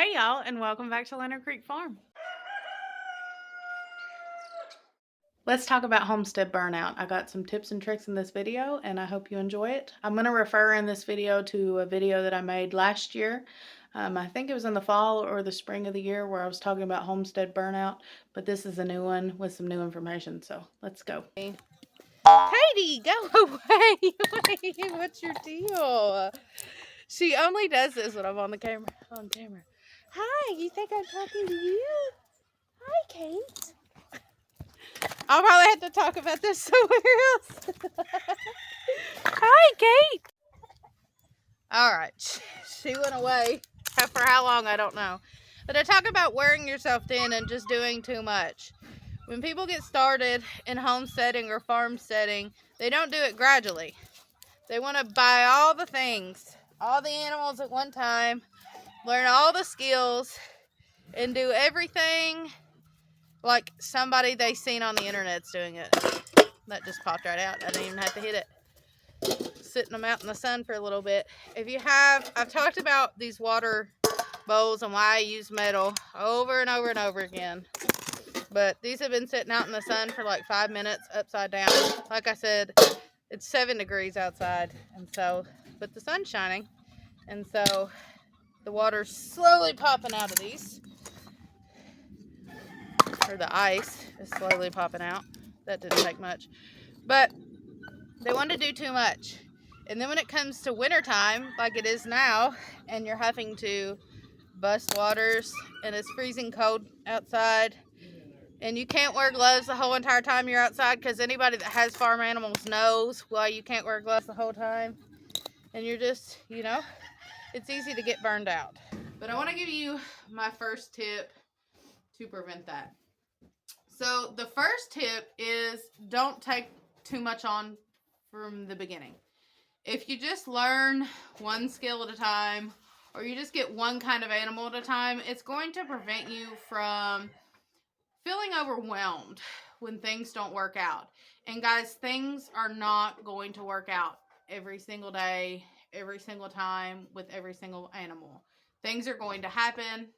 Hey y'all, and welcome back to Leonard Creek Farm. Let's talk about homestead burnout. I got some tips and tricks in this video, and I hope you enjoy it. I'm going to refer in this video to a video that I made last year. I think it was in the fall or the spring of the year where I was talking about homestead burnout, but this is a new one with some new information, so let's go. Heidi, go away. What's your deal? She only does this when I'm on camera. Hi, you think I'm talking to you? Hi, Kate. I'll probably have to talk about this somewhere else. Hi, Kate. All right. She went away. For how long, I don't know. But I talk about wearing yourself thin and just doing too much. When people get started in homesteading or farm setting, they don't do it gradually. They want to buy all the things, all the animals at one time, learn all the skills, and do everything like somebody they seen on the internet's doing it. That just popped right out. I didn't even have to hit it. Sitting them out in the sun for a little bit. I've talked about these water bowls and why I use metal over and over and over again. But these have been sitting out in the sun for like 5 minutes upside down. Like I said, it's 7 degrees outside, but the sun's shining, and so the water's slowly popping out of these, or the ice is slowly popping out. That didn't take much, but they want to do too much. And then when it comes to wintertime, like it is now, and you're having to bust waters, and it's freezing cold outside, and you can't wear gloves the whole entire time you're outside, because anybody that has farm animals knows why you can't wear gloves the whole time. And you're just, it's easy to get burned out. But I want to give you my first tip to prevent that. So the first tip is don't take too much on from the beginning. If you just learn one skill at a time, or you just get one kind of animal at a time, it's going to prevent you from feeling overwhelmed when things don't work out. And guys, things are not going to work out every single day, every single time, with every single animal. Things are going to happen.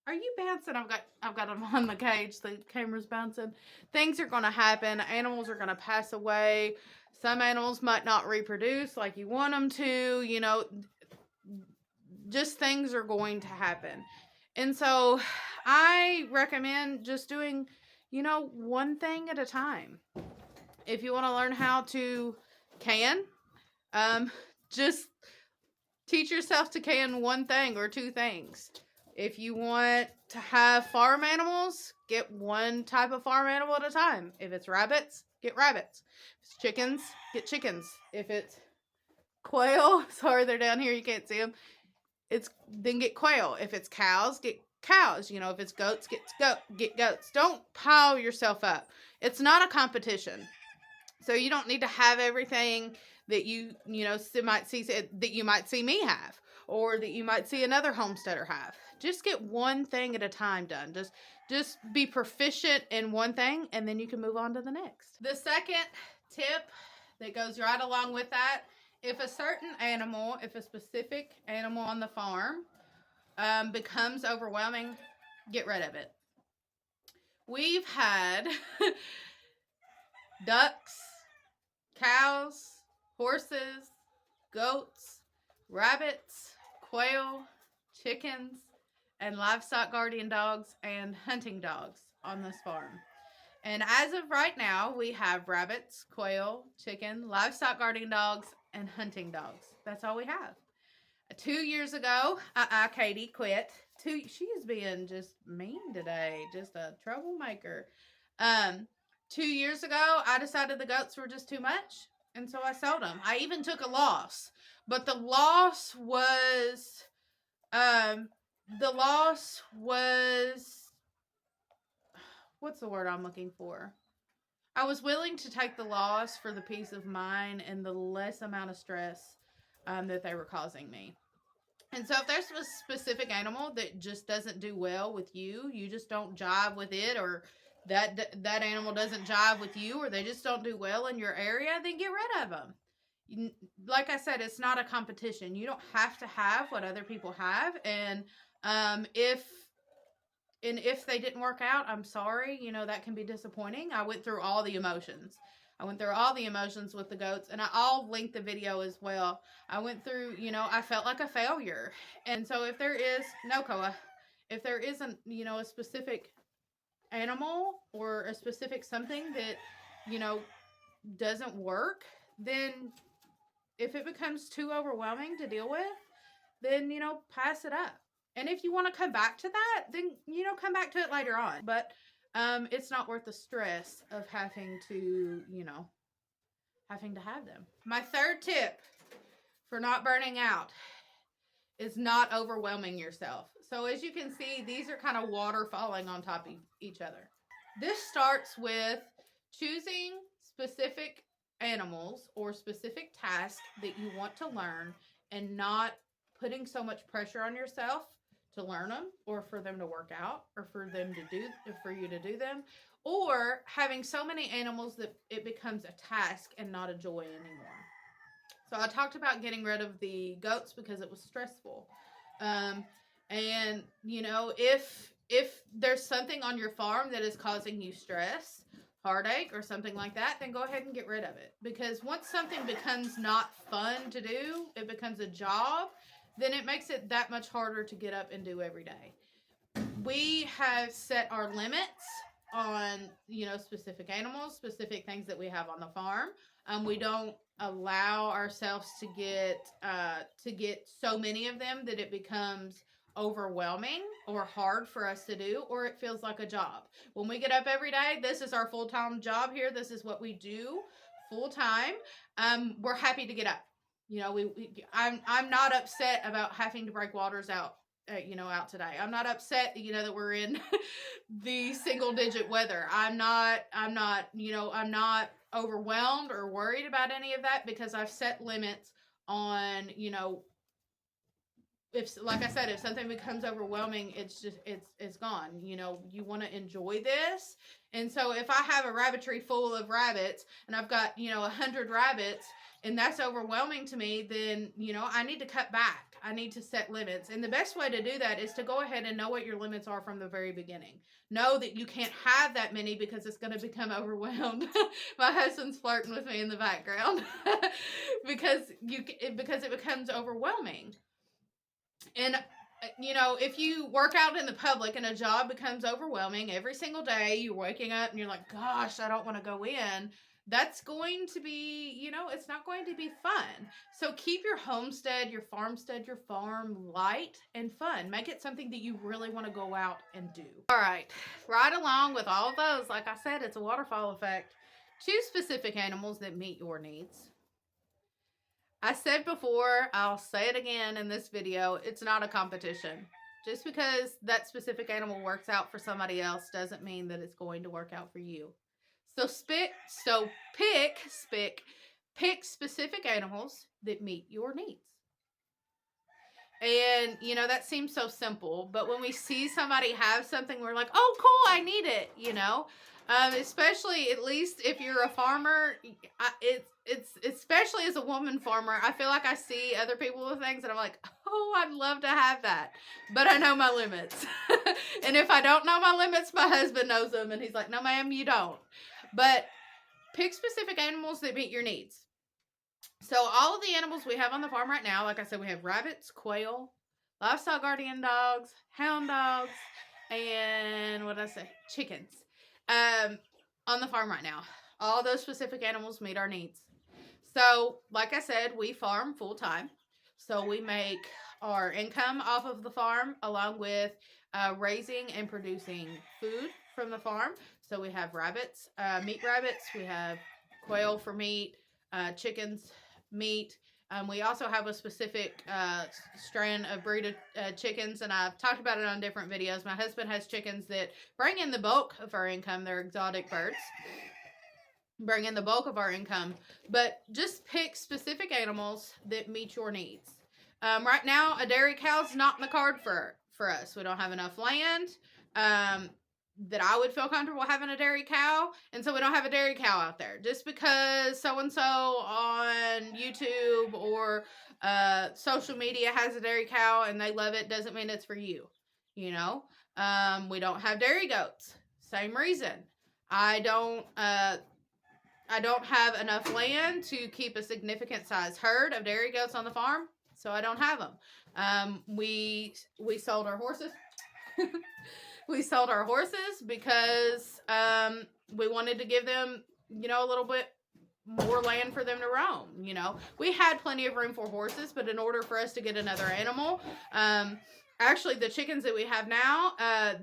Are you bouncing? I've got them on the cage. The camera's bouncing. Things are going to happen. Animals are going to pass away. Some animals might not reproduce like you want them to. Just things are going to happen. And so I recommend just doing, one thing at a time. If you want to learn how to can, just teach yourself to can one thing or two things. If you want to have farm animals, get one type of farm animal at a time. If it's rabbits, get rabbits. If it's chickens, get chickens. If it's quail, sorry, they're down here, you can't see them. Then get quail. If it's cows, get cows. If it's goats, get goats. Don't pile yourself up. It's not a competition. So you don't need to have everything that you might see me have, or that you might see another homesteader have. Just get one thing at a time done. Just be proficient in one thing, and then you can move on to the next. The second tip that goes right along with that, if a specific animal on the farm becomes overwhelming, get rid of it. We've had ducks, cows, horses, goats, rabbits, quail, chickens, and livestock guardian dogs and hunting dogs on this farm. And as of right now, we have rabbits, quail, chicken, livestock guardian dogs, and hunting dogs. That's all we have. 2 years ago, Katie quit. She is being just mean today, just a troublemaker. 2 years ago, I decided the goats were just too much, and so I sold them. I even took a loss, but the loss was, what's the word I'm looking for? I was willing to take the loss for the peace of mind and the less amount of stress that they were causing me. And so if there's a specific animal that just doesn't do well with you, you just don't jive with it, or that animal doesn't jive with you, or they just don't do well in your area, then get rid of them. Like I said, it's not a competition. You don't have to have what other people have, and If they didn't work out, I'm sorry. You know, that can be disappointing. I went through all the emotions. I went through all the emotions with the goats, and I'll link the video as well. I went through, you know, I felt like a failure. And so if there is, no, Koa, if there isn't, you know, a specific animal or a specific something that, you know, doesn't work, then if it becomes too overwhelming to deal with, then, you know, pass it up. And if you want to come back to that, then, you know, come back to it later on. But it's not worth the stress of having to, you know, having to have them. My third tip for not burning out is not overwhelming yourself. So as you can see, these are kind of water falling on top of each other. This starts with choosing specific animals or specific tasks that you want to learn and not putting so much pressure on yourself to learn them or for them to work out or for them to do for you to do them, or having so many animals that it becomes a task and not a joy anymore. So I talked about getting rid of the goats because it was stressful. And you know, if there's something on your farm that is causing you stress, heartache, or something like that, then go ahead and get rid of it. Because once something becomes not fun to do, it becomes a job, then it makes it that much harder to get up and do every day. We have set our limits on, you know, specific animals, specific things that we have on the farm. We don't allow ourselves to get so many of them that it becomes overwhelming or hard for us to do, or it feels like a job. When we get up every day, this is our full-time job here. This is what we do full time. We're happy to get up. You know, I'm not upset about having to break waters out, you know, out today. I'm not upset, you know, that we're in the single digit weather. I'm not, you know, I'm not overwhelmed or worried about any of that because I've set limits on, you know, if, like I said, if something becomes overwhelming, it's just it's gone. You know, you want to enjoy this. And so if I have a rabbitry full of rabbits and I've got, you know, 100 rabbits and that's overwhelming to me, then, you know, I need to cut back. I need to set limits. And the best way to do that is to go ahead and know what your limits are from the very beginning. Know that you can't have that many because it's going to become overwhelmed. My husband's flirting with me in the background because it becomes overwhelming. And you know, if you work out in the public and a job becomes overwhelming every single day, you're waking up and you're like, gosh, I don't want to go in. That's going to be, you know, it's not going to be fun. So keep your homestead, your farmstead, your farm light and fun. Make it something that you really want to go out and do. All right, right along with all of those, like I said, it's a waterfall effect. Choose specific animals that meet your needs. I said before, I'll say it again in this video, it's not a competition. Just because that specific animal works out for somebody else doesn't mean that it's going to work out for you. So pick specific animals that meet your needs. And, you know, that seems so simple, but when we see somebody have something, we're like, oh, cool, I need it, you know? Especially, at least if you're a farmer, it's especially as a woman farmer, I feel like I see other people with things and I'm like, oh, I'd love to have that, but I know my limits. And if I don't know my limits, my husband knows them and he's like, no, ma'am, you don't. But pick specific animals that meet your needs. So all of the animals we have on the farm right now, like I said, we have rabbits, quail, livestock guardian dogs, hound dogs, and what did I say? Chickens. On the farm right now. All those specific animals meet our needs. So, like I said, we farm full time. So we make our income off of the farm along with raising and producing food from the farm. So we have rabbits, meat rabbits. We have quail for meat, chickens, meat. We also have a specific strand of breed of chickens, and I've talked about it on different videos. My husband has chickens that bring in the bulk of our income. They're exotic birds. Bring in the bulk of our income. But just pick specific animals that meet your needs. Right now, a dairy cow's not in the card for us. We don't have enough land. that I would feel comfortable having a dairy cow, and so we don't have a dairy cow out there. Just because so and so on YouTube or social media has a dairy cow and they love it doesn't mean it's for you. You know, we don't have dairy goats. Same reason. I don't. I don't have enough land to keep a significant size herd of dairy goats on the farm, so I don't have them. We sold our horses. We sold our horses because we wanted to give them, a little bit more land for them to roam. We had plenty of room for horses, but in order for us to get another animal, actually the chickens that we have now,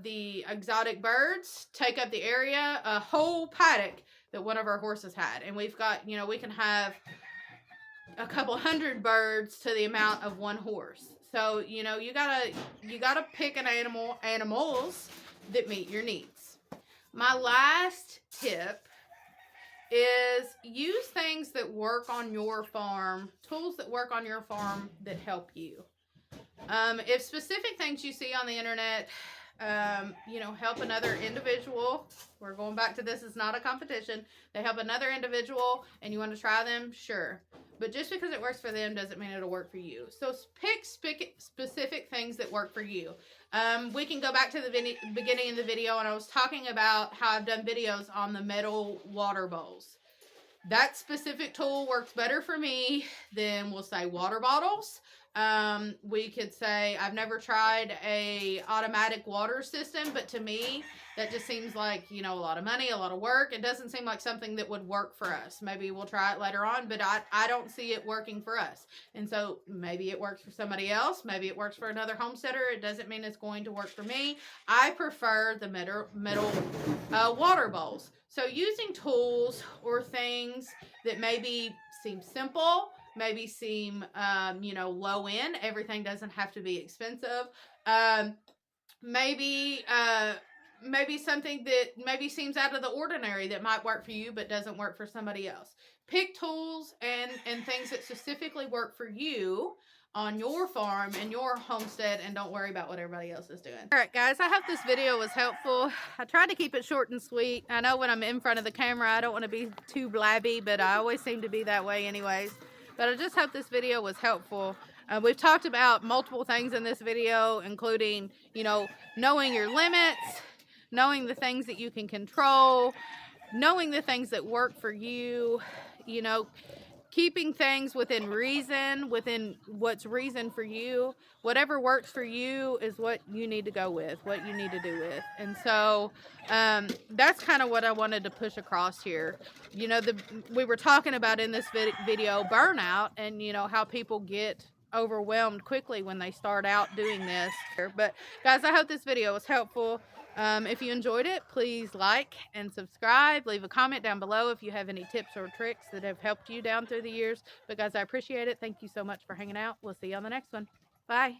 the exotic birds take up the area, a whole paddock that one of our horses had, and we've got, we can have a couple hundred birds to the amount of one horse. So you gotta pick animals that meet your needs. My last tip is use things that work on your farm, tools that work on your farm that help you. If specific things you see on the internet, help another individual. We're going back to this, it's not a competition. They help another individual and you want to try them, sure. But just because it works for them doesn't mean it'll work for you. So pick specific things that work for you. We can go back to the beginning of the video, and I was talking about how I've done videos on the metal water bowls. That specific tool works better for me than, we'll say, water bottles. We could say I've never tried a automatic water system, but to me that just seems like, a lot of money, a lot of work. It doesn't seem like something that would work for us. Maybe we'll try it later on, but I don't see it working for us. And so maybe it works for somebody else. Maybe it works for another homesteader. It doesn't mean it's going to work for me. I prefer the metal water bowls. So using tools or things that maybe seem simple, maybe seem, low end. Everything doesn't have to be expensive. Maybe something that maybe seems out of the ordinary that might work for you but doesn't work for somebody else. Pick tools and things that specifically work for you on your farm and your homestead, and don't worry about what everybody else is doing. All right, guys, I hope this video was helpful. I tried to keep it short and sweet. I know when I'm in front of the camera, I don't want to be too blabby, but I always seem to be that way anyways. But I just hope this video was helpful. We've talked about multiple things in this video, including, knowing your limits, knowing the things that you can control, knowing the things that work for you, keeping things within reason, within what's reason for you. Whatever works for you is what you need to go with, what you need to do with. And so that's kind of what I wanted to push across here. We were talking about in this video burnout, and how people get overwhelmed quickly when they start out doing this. But guys, I hope this video was helpful. If you enjoyed it, please like and subscribe. Leave a comment down below if you have any tips or tricks that have helped you down through the years. But guys, I appreciate it. Thank you so much for hanging out. We'll see you on the next one. Bye.